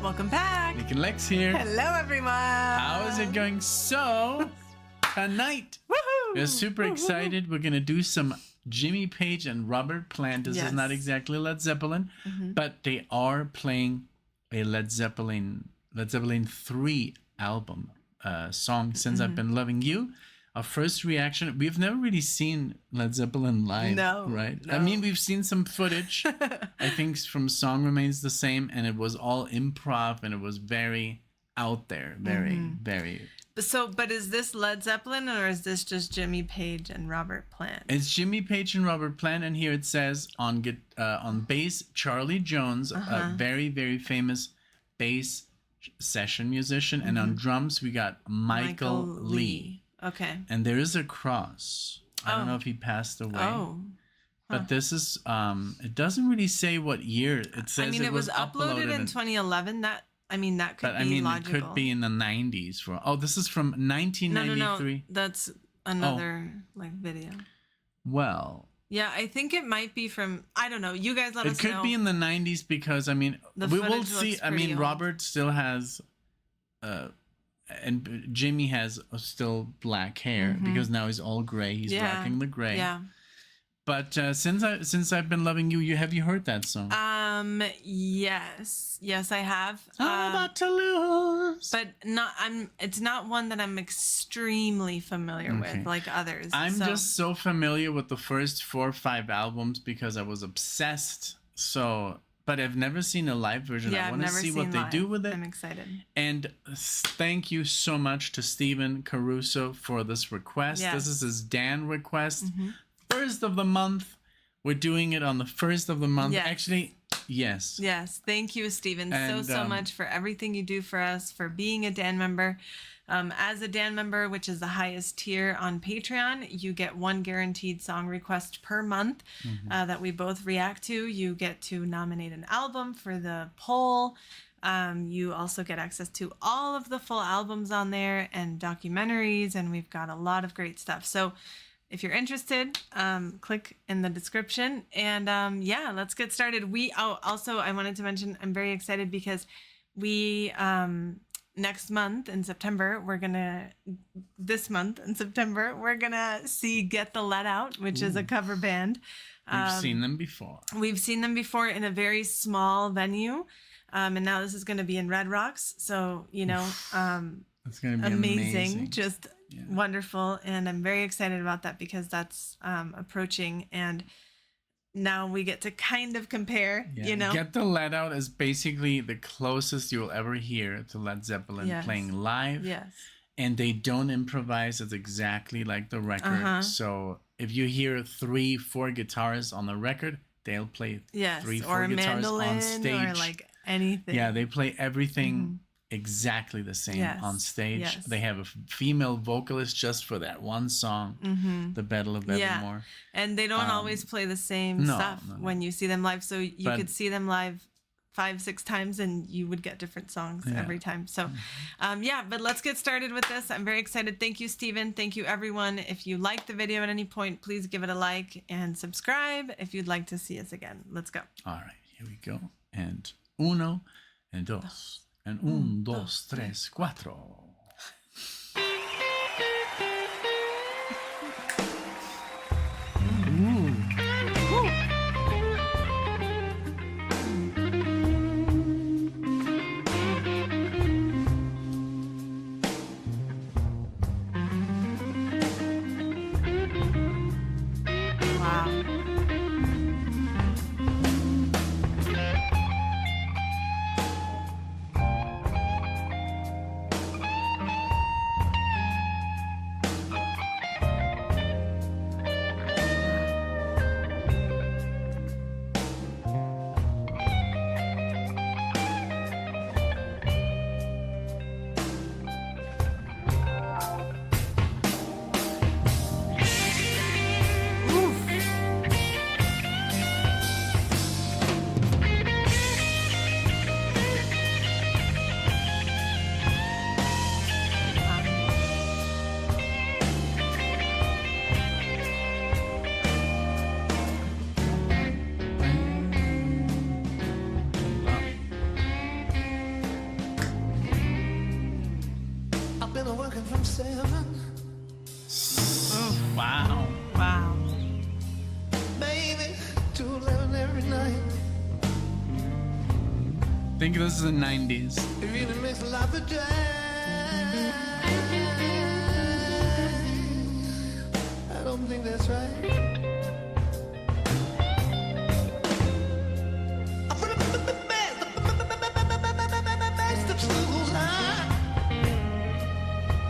Welcome back. NicknLex here. Hello, everyone. How is it going? So, tonight, Woohoo! we're super excited. We're going to do some Jimmy Page and Robert Plant. This is not exactly Led Zeppelin, but they are playing a Led Zeppelin 3 album song, Since I've Been Loving You. Our first reaction, we've never really seen Led Zeppelin live, right? No. I mean, we've seen some footage, I think, from Song Remains the Same, and it was all improv, and it was very out there, very... But is this Led Zeppelin, or is this just Jimmy Page and Robert Plant? It's Jimmy Page and Robert Plant, and here it says on bass, Charlie Jones, a very, very famous bass session musician, and on drums, we got Michael Lee. Okay. And there is a cross. I don't know if he passed away. Oh. But this is, it doesn't really say what year. It says it was uploaded in 2011. That could be logical. It could be in the 90s. This is from 1993. No. That's another video. Well. Yeah, I think it might be from, I don't know. You guys let us know. It could be in the 90s because, we will see. Old. Robert still has... and Jimmy has still black hair because now he's all gray. He's rocking the gray. Yeah. But since I've been loving you, have you heard that song? Yes, I have. I'm about to lose. But it's not one that I'm extremely familiar with like others. I'm just so familiar with the first 4 or 5 albums because I was obsessed. But I've never seen a live version. I want to see what they do with it. I'm excited. And thank you so much to Steven Caruso for this request. This is his Dan request. First of the month. We're doing it on the first of the month. Yes. Actually, yes. Yes. Thank you, Steven, and, so much for everything you do for us, for being a Dan member. As a Dan member, which is the highest tier on Patreon, you get 1 guaranteed song request per month that we both react to. You get to nominate an album for the poll. You also get access to all of the full albums on there and documentaries, and we've got a lot of great stuff. So if you're interested, click in the description. And let's get started. Also, I wanted to mention, I'm very excited because we... next month in September, we're gonna see Get the Let Out, which is a cover band. We've seen them before. We've seen them before in a very small venue. And now this is gonna be in Red Rocks. So, it's gonna be amazing. Just wonderful. And I'm very excited about that because that's approaching, and now we get to kind of compare, Get the Let Out is basically the closest you'll ever hear to Led Zeppelin playing live. Yes. And they don't improvise. It's exactly like the record. So if you hear 3-4 guitarists on the record, they'll play 3-4 guitars on stage. Or like anything. Yeah, they play everything exactly the same on stage. Yes. They have a female vocalist just for that one song, The Battle of Evermore. And they don't always play the same stuff when you see them live. So you could see them live 5-6 times and you would get different songs every time. So but let's get started with this. I'm very excited. Thank you, Steven. Thank you, everyone. If you liked the video at any point, please give it a like and subscribe if you'd like to see us again. Let's go. All right, here we go. And 1 and 2. And 1, 2, 3, 4. think this is the 90s. It really makes life a drag. I don't think that's right.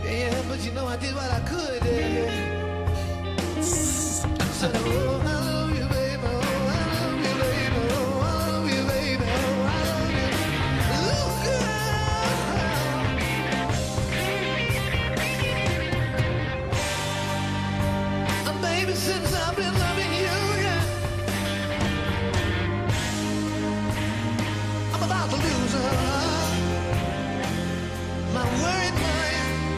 Yeah, but you know I did what I could. Said, oh, I love you, baby. Oh, I love you, baby. Oh, I love you, baby. Oh, I love you. Ooh, girl. Baby, since I've been loving you, yeah, I'm about to lose her. My worried mind.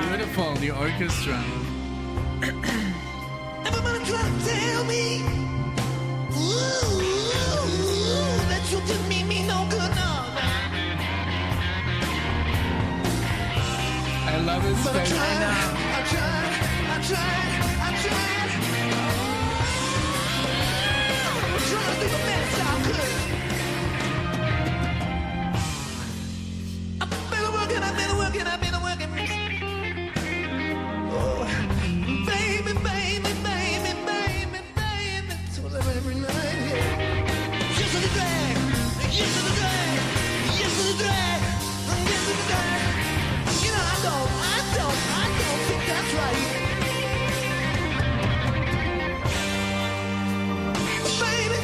Beautiful, the orchestra. Everybody trying to tell me, ooh, that you didn't mean me no good, no. I love his But I face. tried, I tried, I tried, I tried. I was trying to do the best I could. I've been working, I've been working, I've been working. Oh, baby, baby, baby, baby, baby. It's every night, yeah. Yes to the drag, yes to the drag, yes to the drag, yes to the drag. You know, I don't think that's right. Baby,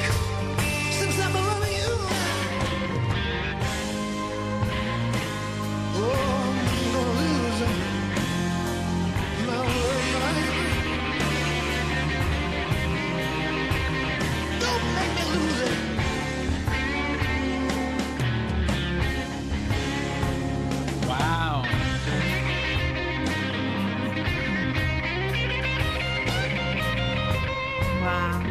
since I've been loving you, oh, I'm gonna lose my word, don't make me lose it. Wow. Wow.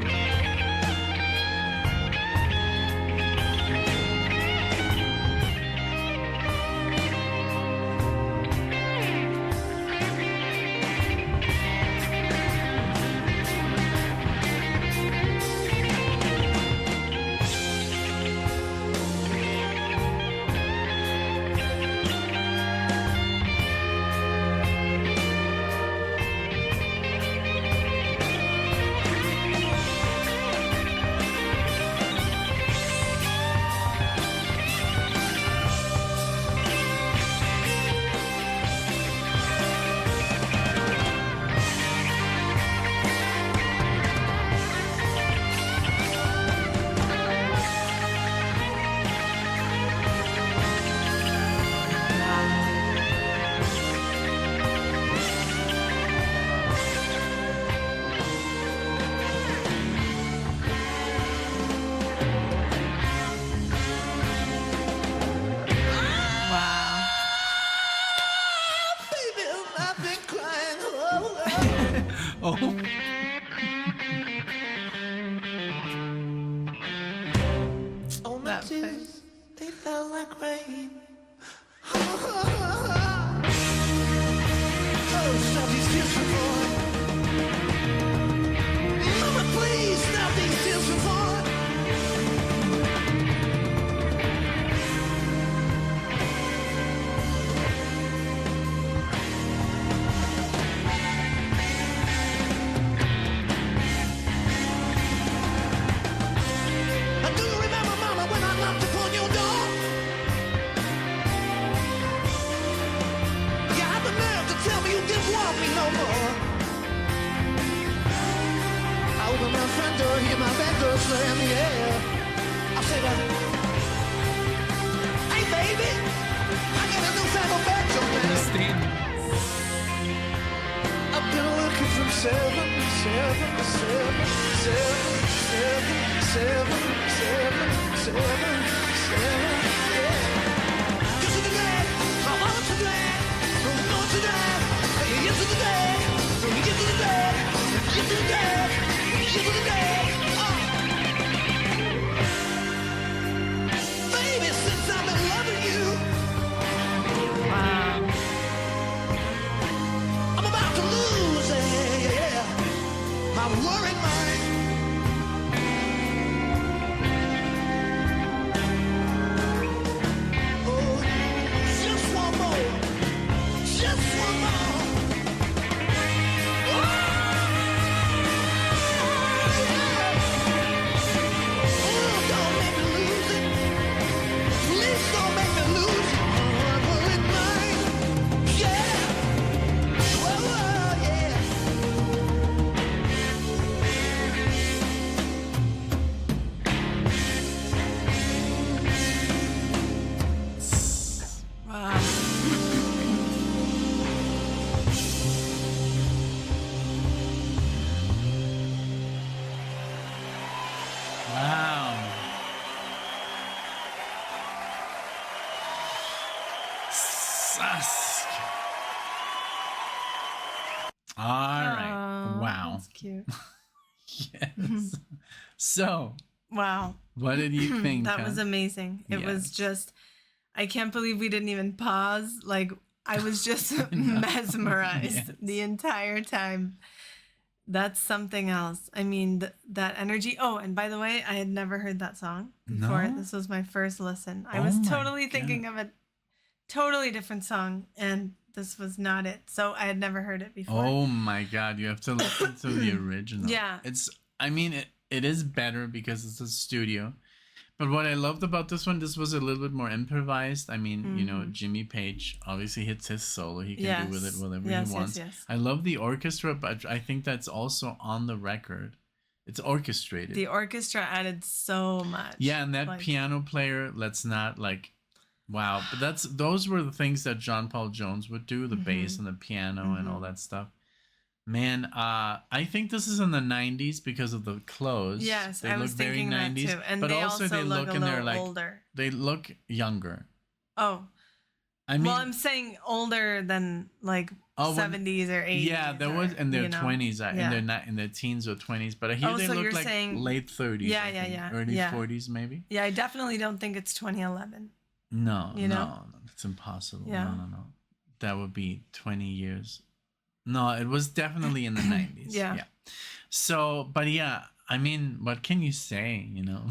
Wow. Baby, I've been crying. Oh, Oh, oh, my That tears, face. they felt like rain. Oh, stop these tears for boy. Mama, please stop these tears for boy. Do you remember, Mama, when I knocked upon your door? You had the nerve to tell me you didn't want me no more. I opened my front door, hear my back door slam, yeah. I said, hey, baby, I got a new family bedroom, man. Christine. I've been looking from 7 to 7 to 7, 7, 7, 7, 7, 7, 7, yeah. Yes to the drag, I want to drag, no to drag. Yes to the drag, yes to the drag, yes to the drag, yes to the drag. Baby, since I've been loving you, Wow. Tusk. All right. Wow. That's cute. Yes. So, Wow. what did you think? That was amazing. It was just, I can't believe we didn't even pause. Like, I was just mesmerized the entire time. That's something else. I mean, that energy. Oh, and by the way, I had never heard that song before. No? This was my first listen. I was totally thinking of a totally different song, and this was not it. So I had never heard it before. Oh my God, you have to listen to the original. Yeah. It is better because it's a studio. But what I loved about this one, this was a little bit more improvised. I mean, you know, Jimmy Page obviously hits his solo. He can do with it whatever he wants. Yes. I love the orchestra, but I think that's also on the record. It's orchestrated. The orchestra added so much. Yeah, and that piano player, let's not wow. But those were the things that John Paul Jones would do, the bass and the piano and all that stuff. Man, I think this is in the 90s because of the clothes. Yes, they I look was very thinking 90s, that too. And but they also they look look a and they're little like older. They look younger. Oh. I mean, well, I'm saying older than like 70s or 80s. Yeah, there was in their 20s, in their teens or 20s, but here they look like late 30s. Yeah. Early 40s maybe. Yeah, I definitely don't think it's 2011. No, it's impossible. Yeah. No. That would be 20 years. No, it was definitely in the 90s. Yeah. So, but yeah, I mean, what can you say, you know?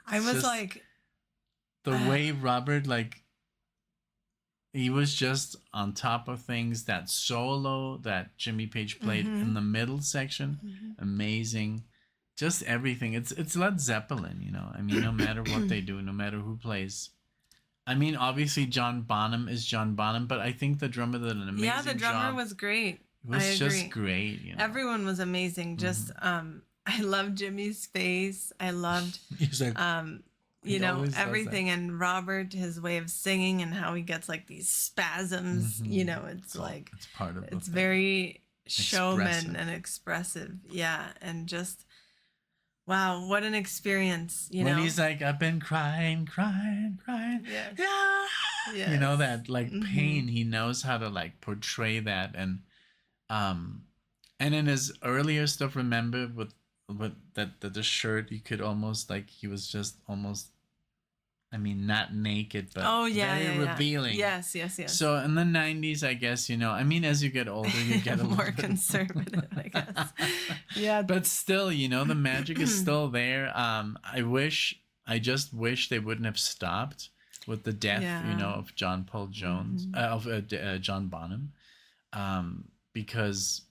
I was like... The way Robert, he was just on top of things. That solo that Jimmy Page played in the middle section, amazing. Just everything. It's Led Zeppelin, you know? I mean, no matter what they do, no matter who plays... I mean, obviously John Bonham is John Bonham, but I think the drummer did an amazing job. Yeah, the drummer was great. It was just great. You know? Everyone was amazing. Just, I loved Jimmy's face. I loved, He's like, you know, everything. And Robert, his way of singing and how he gets like these spasms. You know, it's like it's part of it's very showman and expressive. Yeah, and just. Wow, what an experience, you know. When he's like, I've been crying. Yes. Yeah. Yes. You know, that pain, he knows how to portray that. And in his earlier stuff, remember with the shirt, you could almost he was just almost, I mean, not naked, but very revealing. Yes. So in the 90s, I guess, you know, I mean, as you get older, you get a more conservative, I guess. Yeah. But still, you know, the magic is still there. I just wish they wouldn't have stopped with the death, you know, of John Paul Jones, of John Bonham. Because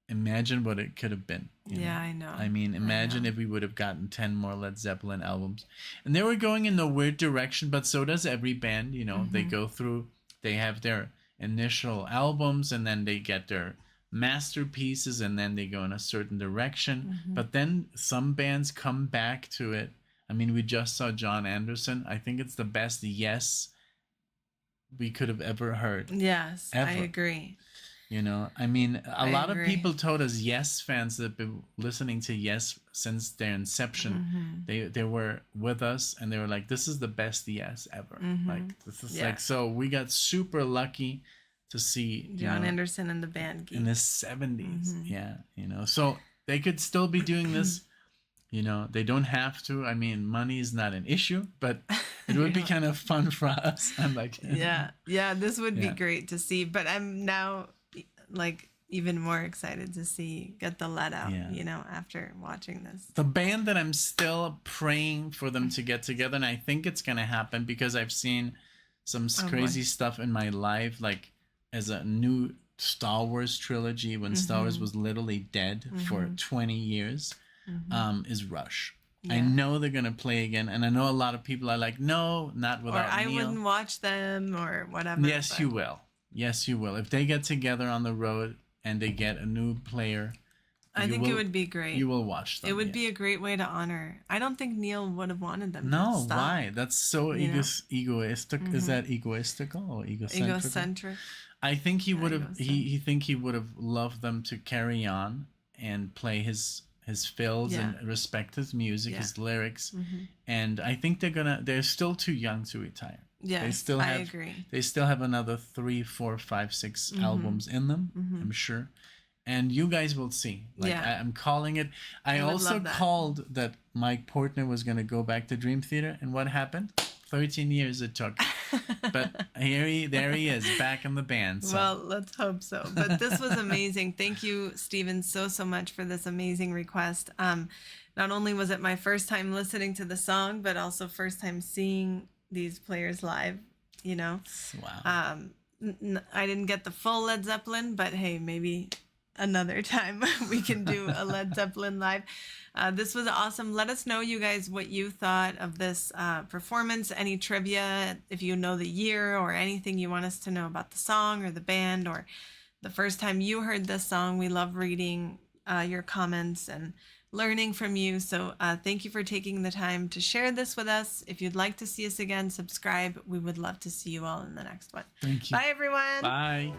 imagine what it could have been. I know. I mean, imagine if we would have gotten 10 more Led Zeppelin albums. And they were going in a weird direction, but so does every band. You know, they go through, they have their initial albums, and then they get their masterpieces, and then they go in a certain direction. But then some bands come back to it. I mean, we just saw John Anderson. I think it's the best Yes we could have ever heard. Yes, ever. I agree. You know, I mean, a lot of people told us, Yes fans that have been listening to Yes since their inception, they were with us, and they were like, this is the best Yes ever. This is so we got super lucky to see John Anderson and the band Geek. In the 70s. Yeah, you know, so they could still be doing this. You know, they don't have to. I mean, money is not an issue, but it would be kind of fun for us. I'm like, this would be great to see. But I'm now even more excited to get the let out, you know, after watching this. The band that I'm still praying for them to get together, and I think it's going to happen because I've seen some crazy stuff in my life, like as a new Star Wars trilogy when Star Wars was literally dead for 20 years, is Rush. Yeah. I know they're going to play again, and I know a lot of people are like, no, not without Or I Neil. Wouldn't watch them or whatever. Yes, you will. Yes, you will. If they get together on the road and they get a new player, I think it would be great. You will watch them. It would be a great way to honor. I don't think Neil would have wanted them to stop. Why? That's so egoistic. Is that egoistical or egocentric? Egocentric. I think he would have. He would have loved them to carry on and play his fills and respect his music, his lyrics, and I think they're still too young to retire. Yes, I agree. They still have another 3, 4, 5, 6 albums in them, I'm sure. And you guys will see. Like, I'm calling it. I also called that Mike Portner was going to go back to Dream Theater. And what happened? 13 years it took. But there he is, back in the band. So. Well, let's hope so. But this was amazing. Thank you, Steven, so much for this amazing request. Not only was it my first time listening to the song, but also first time seeing these players live, you know. Wow. I didn't get the full Led Zeppelin, but hey, maybe another time we can do a Led Zeppelin live. This was awesome. Let us know, you guys, what you thought of this performance, any trivia, if you know the year or anything you want us to know about the song or the band or the first time you heard this song. We love reading your comments and learning from you. So thank you for taking the time to share this with us. If you'd like to see us again, subscribe. We would love to see you all in the next one. Thank you. Bye, everyone. Bye.